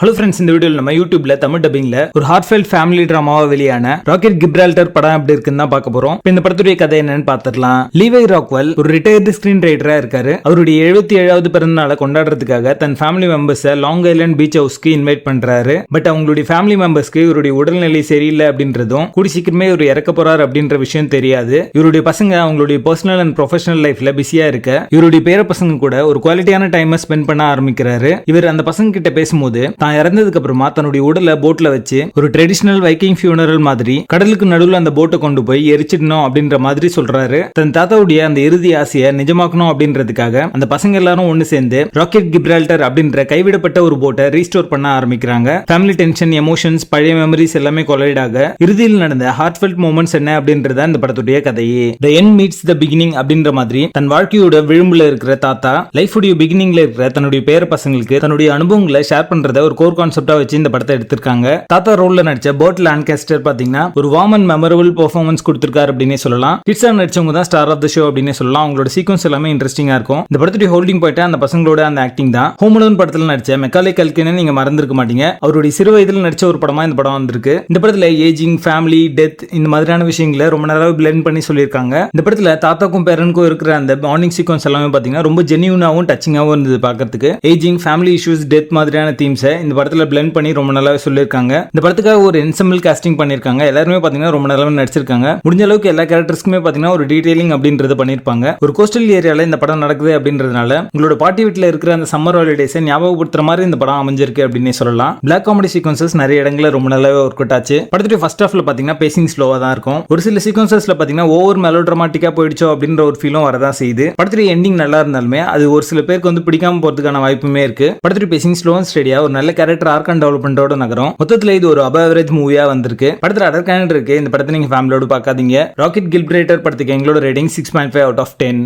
Hello friends, இந்த வீடியோவில் நம்ம யூடியூப்ல தமிழ் டப்பிங்ல ஒரு ஹார்ட்ஃபெல்ட் ஃபேமிலி டிராமாவா வெளியான ராக்கெட் கிப்ரால்டர் படம் எப்படி இருக்குன்னு தான் பார்க்க போறோம். இந்த படத்துடைய கதை என்னன்னு பார்த்துடலாம். லீவி ராக்வெல் ஒரு ரிட்டையர்டு ஸ்கிரீன் ரைட்டரா இருக்காரு. அவருடைய 77வது பிறந்த நாளை கொண்டாடுறதுக்காக தன் ஃபேமிலி மெம்பர்ஸை லாங் ஐலண்ட் பீச் ஹவுஸ்க்கு இன்வைட் பண்றாரு. பட் அவங்களுடைய ஃபேமிலி மெம்பர்ஸ்க்கு இவருடைய உடல்நிலை சரியில்லை அப்படின்றதும் கூடி சீக்கிரமே இவர் இறக்க போறாரு அப்படின்ற விஷயம் தெரியாது. இவருடைய பசங்க அவங்களுடைய பர்சனல் அண்ட் ப்ரொஃபஷனல் லைஃப்ல பிஸியா இருக்க இவருடைய பேர பசங்க கூட ஒரு குவாலிட்டியான டைமை ஸ்பெண்ட் பண்ண ஆரம்பிக்கிறாரு. இவர் அந்த பசங்க கிட்ட பேசும்போது தான் இறந்ததுக்கு அப்புறமா தன்னுடைய உடலை போட்ல வச்சு ஒரு ட்ரெடிஷனல் வைக்கிங் ஃபியூனரல் மாதிரி கடலுக்கு நடுவில் அந்த போட்டை கொண்டு போய் எரிச்சிடணும் அப்படின்ற மாதிரி சொல்றாரு. தன் தாத்தாவுடைய அந்த இறுதி ஆசையை நிஜமாக்கணும் அப்படின்றதுக்காக அந்த பசங்க எல்லாரும் ஒன்னு சேர்ந்து ராக்கெட் கிப்ரால்டர் அப்படின்ற கைவிடப்பட்ட ஒரு போட்டை ரீஸ்டோர் பண்ண ஆரம்பிக்கிறாங்க. ஃபேமிலி டென்ஷன், எமோஷன்ஸ், பழைய மெமரிஸ் எல்லாமே கொலைட் ஆக இறுதியில் நடந்த ஹார்ட்ஃபெல்ட் மூமெண்ட்ஸ் என்ன அப்படின்றத இந்த படத்துடைய கதையே. The end meets the beginning அப்படின்ற மாதிரி தன் வாழ்க்கையோட விளிம்புல இருக்கிற தாத்தா லைஃபுடைய பிகினிங்ல இருக்கிற தன்னுடைய பேர பசங்களுக்கு தன்னுடைய அனுபவங்களை ஷேர் பண்றத ஒரு கோர் கான்செப்டா வச்சு இந்த படத்தை எடுத்திருக்காங்க. தாத்தா ரோல்ல நடிச்ச பர்ட் லான்காஸ்டர் பாத்தீங்கன்னா ஒரு வார்ம் அண்ட் மெமரபிள் பெர்ஃபார்மன்ஸ் கொடுத்திருக்காரு அப்படினே சொல்லலாம். கிட்ஸா நடிச்சவங்க தான் ஸ்டார் ஆஃப் தி ஷோ அப்படினே சொல்லலாம். அவங்களோட சீக்வன்ஸ் எல்லாமே இன்ட்ரெஸ்டிங்கா இருக்கும். இந்த படத்துடைய ஹோல்டிங் பாயிண்ட் அந்த பசங்களோட அந்த ஆக்டிங் தான். ஹோம் அலோன் படத்துல நடிச்ச மெக்காலே கல்கினை நீங்க மறந்திருக்க மாட்டீங்க. அவருடைய சிறு வயதில் நடிச்ச ஒரு படமா இந்த படம் வந்திருக்கு. இந்த படத்துல ஏஜிங், ஃபேமிலி, டெத் இந்த மாதிரியான விஷயங்களை ரொம்ப நேரம் பிளெண்ட் பண்ணி சொல்லியிருக்காங்க. இந்த படத்துல தாத்தாக்கும் பேரனுக்கும் இருக்கிற அந்த பாண்டிங் சீக்வன்ஸ் எல்லாமே பாத்தீங்கன்னா ரொம்ப ஜென்யூனாவும் டச்சிங்காவும் இருந்தது பார்க்கிறதுக்கு. ஏஜிங், ஃபேமிலி இஷ்யூஸ், டெத் மாதிரியான தீம்ஸை இந்த படத்துல பிளெண்ட் பண்ணி ரொம்ப நல்லாவே சொல்லியிருக்காங்க. இந்த படத்துக்காக ஒரு என்செம்பிள் காஸ்டிங் பண்ணிருக்காங்க. எல்லாருமே பாத்தீங்கன்னா ரொம்ப நல்லா நடிச்சிருக்காங்க. முடிஞ்ச அளவுக்கு எல்லா கேரக்டர்ஸ்க்குமே பாத்தீங்கன்னா ஒரு டீடைலிங் அப்படின்றது பண்ணிருப்பாங்க. ஒரு கோஸ்டல் ஏரியால இந்த படம் நடக்குது அப்படின்றதுனால உங்களோட பாட்டி வீட்டுல இருக்கிற அந்த சம்மர் ஹாலிடேஸை ஞாபகப்படுத்துற மாதிரி இந்த படம் அமைஞ்சிருக்கு அப்படின்னு சொல்லலாம். பிளாக் காமெடி சீக்வன்சஸ் நிறைய இடங்களில் ரொம்ப நல்லாவே ஒர்க் அவுட் ஆச்சு. படத்துடைய ஃபர்ஸ்ட் ஹாஃப்ல பாத்தீங்கன்னா பேசிங் ஸ்லோவா தான் இருக்கும். ஒரு சில சீக்வன்சஸ்ல பாத்தீங்கன்னா ஓவர் மெலோட்ராமாட்டிக்கா போயிடுச்சோ அப்படின்ற ஒரு ஃபீலும் வரதான் செய்யுது. படத்துடைய எண்டிங் நல்லா இருந்தாலுமே அது ஒரு சில பேருக்கு வந்து பிடிக்காம போறதுக்கான வாய்ப்புமே இருக்கு. படத்துடைய பேசிங் ஸ்லோ அண்ட் ஸ்டெடியா ஒரு நல்ல கேரக்டர் ஆர்க் அண்ட் டெவலப்மெண்டோட நகரம். மொத்தத்துல இது ஒரு அபவரேஜ் மூவியா வந்திருக்கு. படத்துல அதர் கேரக்டர் இருக்கு. இந்த படத்தை நீங்க ஃபேமிலியோட பார்க்காதீங்க. ராக்கெட் கிப்ரால்டர் படத்துக்கு எங்களோட ரேட்டிங் 6.5 out of 10.